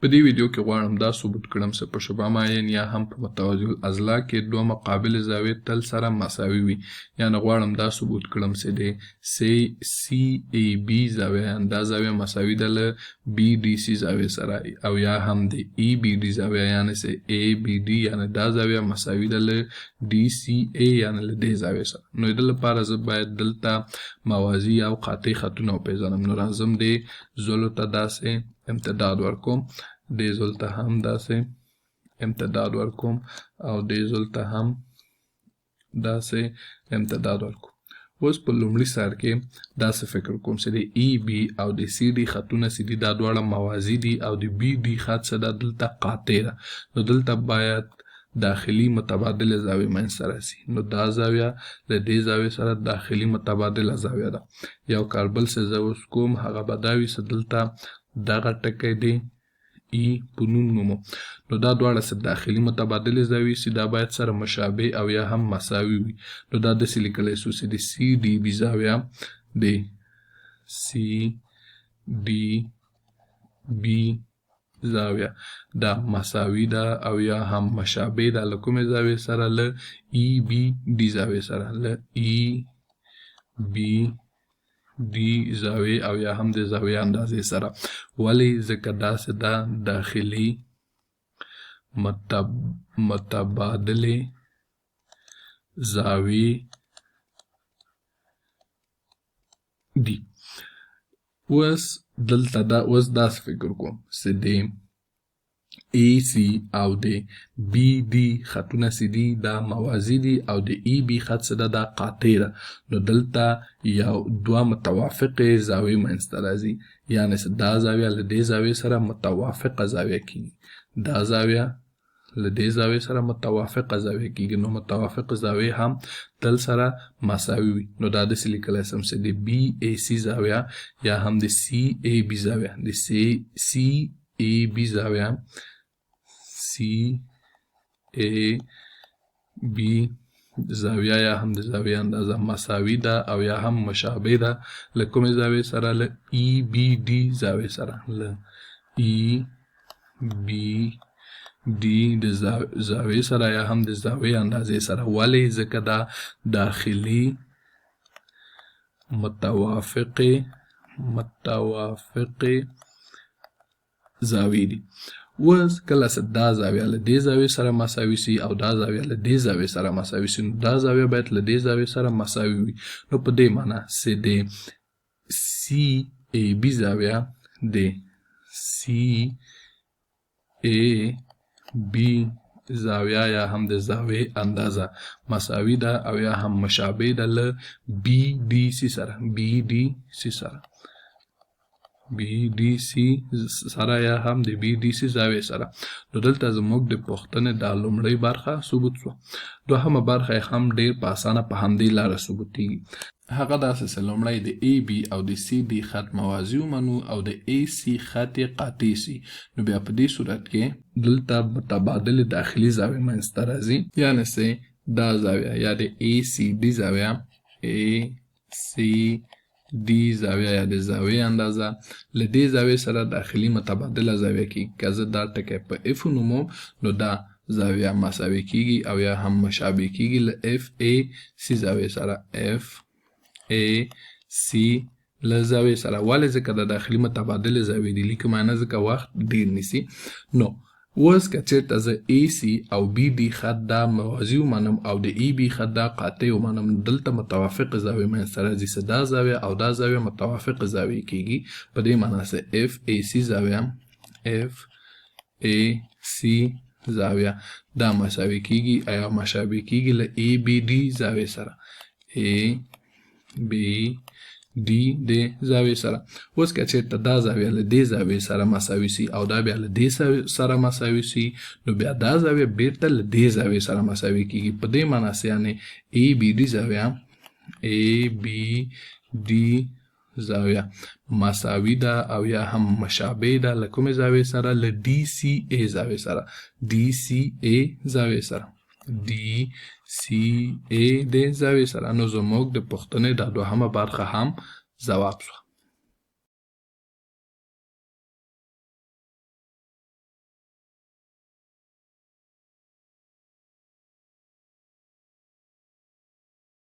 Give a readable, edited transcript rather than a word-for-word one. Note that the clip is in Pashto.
په دې ویډیو کې غواړم دا ثبوت کړم چې په شبه معین یا هم په متوازی الاضلاع کې دوه مقابل زاویې تل سره مساوي وي. یعنې غواړم دا ثبوت کړم چې د CAB زاویه دا زاویه مساوي ده له BDC زاویې سره او یا هم د EBD زاویه یعنې چې ABD یعنې دا زاویه مساوي ده له DCA یعنې له دې زاویې سره. نو د لپاره زه باید دلته موازي او قاطع خطونه وپېژنم. نو راځم دې زولو ته داسې امتداد ورکوم، دې زول ته هم داسې امتداد ورکوم او دې زول ته هم داسې امتداد ورکوم. اوس په لومړي سر کې داسې فکر کوم چې د EB او د CD خطونه چې دي دا دواړه موازي دي او د BD خط چې دا دلته قاطع ده. نو دلته باید داخلي متبادل زاویه منځته راسي. نو دا زاویه له دې زاویې سره داخلي متبادله زاویه ده. یو کاربل چې زه اوس کوم هغه به دا وي چې دلته دغه ټکی دی E په نوم نومو. نو دا دواړه چې داخلي متبادل زاویې چې دا باید سره مشابه او یا هم مساوي وي. نو دا داسې لیکلی شو چې د CDB زاویه د CDB زاویه دا مساوي ده او یا هم مشابه ده له کومې زاویې سره؟ له EBD زاویې سره، له EBD زاویې او یا هم د زاویې اندازې سره. ولې؟ ځکه داسې ده داخلي متبادلې زاویې دي. اوس دلته اوس داسې فکر کوم چې د AC او د BD خطونه چې دي دا موازي دي او د EB خط چې ده دا قاطع ده. نو دلته یو دوه متوافقې زاویې منځته راځي. یعنې چې دا زاویه له دې زاویې سره متوافقه زاویه کېږي، دا زاویه له دې زاویې سره متوافقه زاویه کېږي. نو متوافق زاویې هم تل سره مساوي وي. نو دا داسې لیکلی شم چې د BAC زاویه یا هم د CAB زاویه د CAB زاویه CAB زاویه یا هم د زاویې اندازه مساوي ده او یا هم مشابه ده له کومې زاویې سره؟ له EBD زاویې سره، له EBD د زاویې سره یا هم د زاویې اندازې سره. ولې؟ ځکه دا داخلي متوافقې زاویې دي. اوس کله چې دا زاویه له دې زاویې سره مساوي سي او دا زاویه له دې زاویې سره مساوي سي، نو دا زاویه باید له دې زاویې سره مساوي وي. نو په دې معنی چې د CAB زاویه د CAB زاویه یا هم د زاویې اندازه مساوي ده او یا هم مشابه ده له BDC سره، BDC سره یا هم د BDC زاویې سره. نو دلته زموږ د پوښتنې دا لومړۍ برخه ثبوت شوه. دوهمه برخه هم ډېر په اسانه په همدې لاره ثبوتېږي. هغه داسې چې لومړی د AB او د CD خط موازي ومنو او د AC خط یې قاطع سي. نو بیا په دې صورت کې دلته متبادل داخلي زاویې منځته راځي. یعنې چې دا زاویه یا د ACD زاویه ACD زاویه یا د زاویې اندازه له دې زاویې سره داخلي متبادله زاویه کېږي. که زه دا ټکی په F ونوموم نو دا زاویه مساوي کېږي او یا هم مشابه کېږي له FAC زاویې سره، FAC له زاویې سره. ولې؟ ځکه د داخلي متبادل زاویې دي. لیکم نه ځکه وخت ډېر نیسي. نو اوس که چېرته زه AC او BD خط دا موازي ومنم او د EB خط دا قاطع ومنم، دلته متوافق زاویې منځته راځي چې دا زاویه او دا زاویه متوافق زاویې کېږي. په دې معنی چې FAC زاویه دا مساوي کېږي یا مشابه کېږي له ABD زاویې سره، ABD د زاویې سره. اوس که چېرته دا زاویه له دې زاویې سره مساوي سي او دا بیا له دې سره مساوي سي، نو بیا دا زاویه بیرته له دې زاویې سره مساوي کېږي. په دې معنی چې یعنې ABD زاویه مساوي ده او یا هم مشابه ده له کومې زاویې سره؟ له DCA زاویې سره، DCA زاویې سره، DCA د زاویې سره. نو زموږ د پوښتنې دا دوهمه برخه هم ځواب شوه.